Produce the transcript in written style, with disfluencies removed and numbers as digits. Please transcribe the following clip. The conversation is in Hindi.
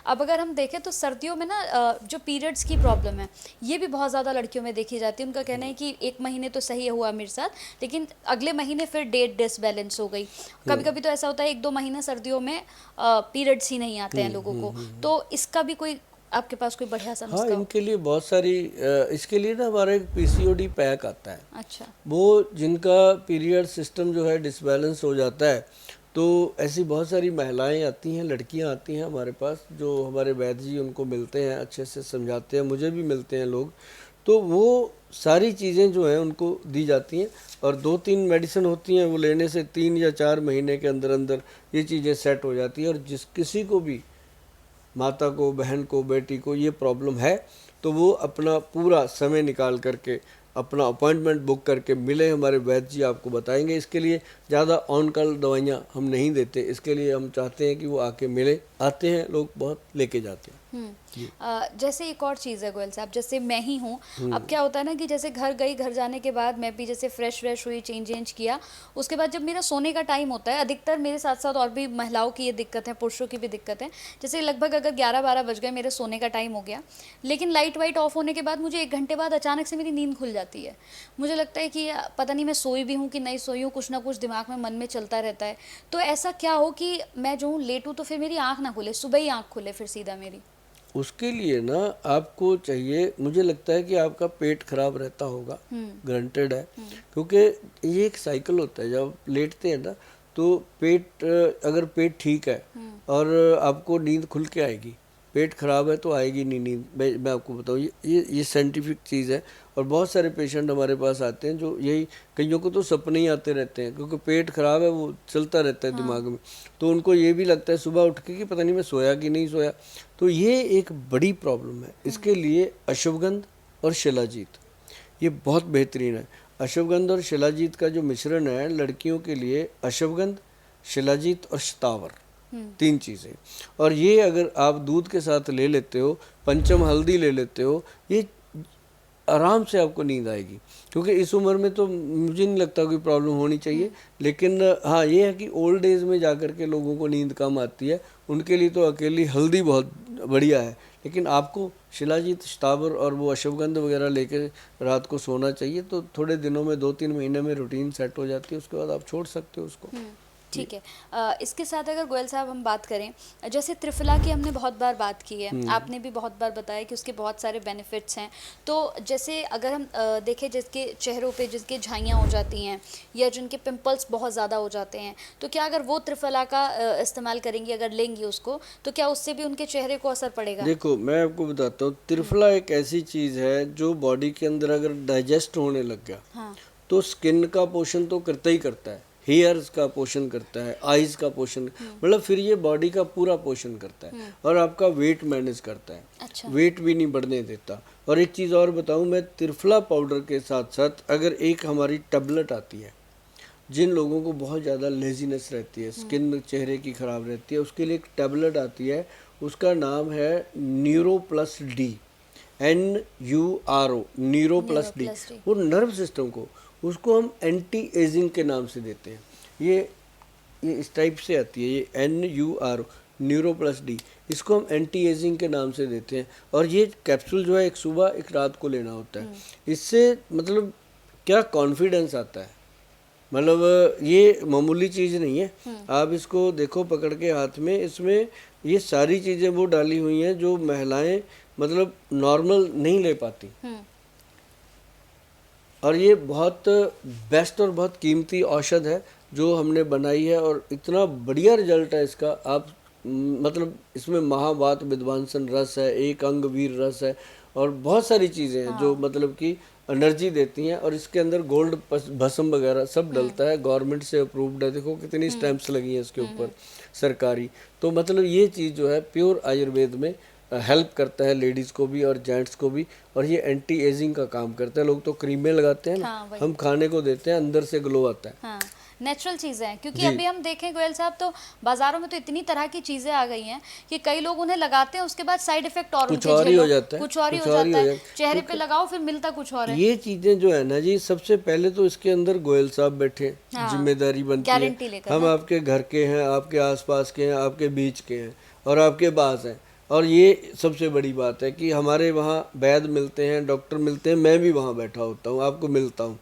अब अगर हम देखें तो सर्दियों में ना जो पीरियड्स की प्रॉब्लम है ये भी बहुत ज़्यादा लड़कियों में देखी जाती है। उनका कहना है कि एक महीने तो सही हुआ मेरे साथ, लेकिन अगले महीने फिर डेट डिसबैलेंस हो गई। कभी कभी तो ऐसा होता है 1-2 महीने सर्दियों में पीरियड्स ही नहीं आते हैं लोगों को। तो इसका भी कोई आपके पास कोई बढ़िया सा हाँ, नुस्खा हो? इनके लिए बहुत सारी इसके लिए ना हमारा एक पीसीओडी पैक आता है। अच्छा। वो जिनका पीरियड सिस्टम जो है डिसबैलेंस हो जाता है, तो ऐसी बहुत सारी महिलाएं आती हैं, लड़कियां आती हैं हमारे पास, जो हमारे वैद्य जी उनको मिलते हैं, अच्छे से समझाते हैं, मुझे भी मिलते हैं लोग। तो वो सारी चीज़ें जो हैं उनको दी जाती हैं, और 2-3 मेडिसिन होती हैं, वो लेने से 3 या 4 महीने के अंदर अंदर ये चीज़ें सेट हो जाती हैं। और जिस किसी को भी, माता को, बहन को, बेटी को ये प्रॉब्लम है, तो वो अपना पूरा समय निकाल करके अपना अपॉइंटमेंट बुक करके मिले, हमारे वैद्य जी आपको बताएंगे। इसके लिए ज़्यादा ऑन कॉल दवाइयाँ हम नहीं देते, इसके लिए हम चाहते हैं कि वो आके मिले। आते हैं लोग, बहुत लेके जाते हैं। जैसे एक और चीज़ है गोयल साहब, जैसे मैं ही हूँ, अब क्या होता है ना कि जैसे घर गई, घर जाने के बाद मैं भी जैसे फ्रेश हुई, चेंज किया, उसके बाद जब मेरा सोने का टाइम होता है, अधिकतर मेरे साथ साथ और भी महिलाओं की ये दिक्कत है, पुरुषों की भी दिक्कत है, जैसे लगभग अगर 11-12 बज गए, मेरे सोने का टाइम हो गया, लेकिन लाइट वाइट ऑफ होने के बाद मुझे 1 घंटे बाद अचानक से मेरी नींद खुल जाती है। मुझे लगता है कि पता नहीं मैं सोई भी हूँ कि नहीं सोई हूँ, कुछ ना कुछ दिमाग में, मन में चलता रहता है। तो ऐसा क्या हो कि मैं जो हूँ लेटूँ तो फिर मेरी आँख ना खुले, सुबह ही आँख खुले फिर सीधा मेरी? उसके लिए ना आपको चाहिए, मुझे लगता है कि आपका पेट खराब रहता होगा, ग्रंटेड है। क्योंकि ये एक साइकिल होता है, जब लेटते हैं ना, तो पेट, अगर पेट ठीक है और आपको नींद खुल के आएगी, पेट खराब है तो आएगी नहीं नींद। मैं आपको बताऊँ, ये साइंटिफिक चीज़ है। और बहुत सारे पेशेंट हमारे पास आते हैं जो यही, कईयों को तो सपने ही आते रहते हैं, क्योंकि पेट खराब है, वो चलता रहता है दिमाग में। तो उनको ये भी लगता है सुबह उठ के कि पता नहीं मैं सोया कि नहीं सोया। तो ये एक बड़ी प्रॉब्लम है। इसके लिए अश्वगंध और शिलाजीत ये बहुत बेहतरीन है। अश्वगंध और शिलाजीत का जो मिश्रण है, लड़कियों के लिए अश्वगंध, शिलाजीत और शतावर, 3 चीज़ें। और ये अगर आप दूध के साथ ले लेते हो, पंचम हल्दी ले लेते हो, ये आराम से आपको नींद आएगी। क्योंकि इस उम्र में तो मुझे नहीं लगता कोई प्रॉब्लम होनी चाहिए। लेकिन हाँ, ये है कि ओल्ड एज में जाकर के लोगों को नींद कम आती है, उनके लिए तो अकेली हल्दी बहुत बढ़िया है। लेकिन आपको शिलाजीत, शतावर और वो अश्वगंध वगैरह लेके रात को सोना चाहिए। तो थोड़े दिनों में, 2-3 महीने में रूटीन सेट हो जाती है, उसके बाद आप छोड़ सकते हो उसको। ठीक है। इसके साथ अगर गोयल साहब हम बात करें, जैसे त्रिफला की हमने बहुत बार बात की है, आपने भी बहुत बार बताया कि उसके बहुत सारे बेनिफिट्स हैं। तो जैसे अगर हम देखें, जिसके चेहरों पे जिसके झाइयाँ हो जाती हैं या जिनके पिंपल्स बहुत ज़्यादा हो जाते हैं, तो क्या अगर वो त्रिफला का इस्तेमाल करेंगी, अगर लेंगी उसको, तो क्या उससे भी उनके चेहरे को असर पड़ेगा? देखो, मैं आपको बताता हूँ, त्रिफला एक ऐसी चीज़ है जो बॉडी के अंदर अगर डाइजेस्ट होने लग गया, हाँ। तो स्किन का पोषण तो करता ही करता है, हेयर्स का पोषण करता है, आइज का पोषण, मतलब फिर ये बॉडी का पूरा पोषण करता है। और आपका वेट मैनेज करता है। अच्छा। वेट भी नहीं बढ़ने देता। और एक चीज़ और बताऊँ मैं, त्रिफला पाउडर के साथ साथ अगर एक हमारी टैबलेट आती है, जिन लोगों को बहुत ज़्यादा लेजीनेस रहती है, स्किन चेहरे की ख़राब रहती है, उसके लिए एक टैबलेट आती है, उसका नाम है neuro plus D, NURO, neuro plus D. वो नर्व सिस्टम को, उसको हम एंटी एजिंग के नाम से देते हैं। ये इस टाइप से आती है, ये NURO, न्यूरो प्लस डी, इसको हम एंटी एजिंग के नाम से देते हैं। और ये कैप्सूल जो है, एक सुबह एक रात को लेना होता है। इससे मतलब क्या कॉन्फिडेंस आता है, मतलब ये मामूली चीज़ नहीं है। आप इसको देखो पकड़ के हाथ में, इसमें ये सारी चीज़ें वो डाली हुई हैं जो महिलाएं मतलब नॉर्मल नहीं ले पाती। और ये बहुत बेस्ट और बहुत कीमती औषध है जो हमने बनाई है, और इतना बढ़िया रिजल्ट है इसका। आप मतलब इसमें महावात विद्वांसन रस है, एक अंग वीर रस है, और बहुत सारी चीज़ें हैं जो मतलब कि एनर्जी देती हैं। और इसके अंदर गोल्ड भस्म वगैरह सब डलता है, गवर्नमेंट से अप्रूव्ड है। देखो कितनी स्टैंप्स लगी हैं इसके ऊपर सरकारी। तो मतलब ये चीज़ जो है प्योर आयुर्वेद में हेल्प करता है लेडीज़ को भी और जेंट्स को भी। और ये एंटी एजिंग का काम करता है। लोग तो क्रीमें लगाते हैं ना, हाँ, हम खाने को देते हैं, अंदर से ग्लो आता है। हाँ, नेचुरल चीज़ें हैं। क्योंकि अभी हम देखें गोयल साहब, तो बाज़ारों में तो इतनी तरह की चीज़ें आ गई हैं कि कई लोग उन्हें लगाते हैं, उसके बाद साइड इफेक्ट और कुछ उनके और ही हो झेलो, जाता है, कुछ और ही कुछ हो और ही जाता हो है। जाता है। चेहरे पे क्योंकि लगाओ फिर मिलता कुछ और है। ये चीज़ें जो है ना जी, सबसे पहले तो इसके अंदर गोयल साहब बैठे, जिम्मेदारी बनती है। गारंटी लेकर हम ना। आपके घर के हैं, आपके आसपास के हैं, आपके बीच के हैं और आपके पास हैं। और ये सबसे बड़ी बात है कि हमारे वहाँ वैद्य मिलते हैं, डॉक्टर मिलते हैं, मैं भी वहाँ बैठा होता हूँ, आपको मिलता हूँ।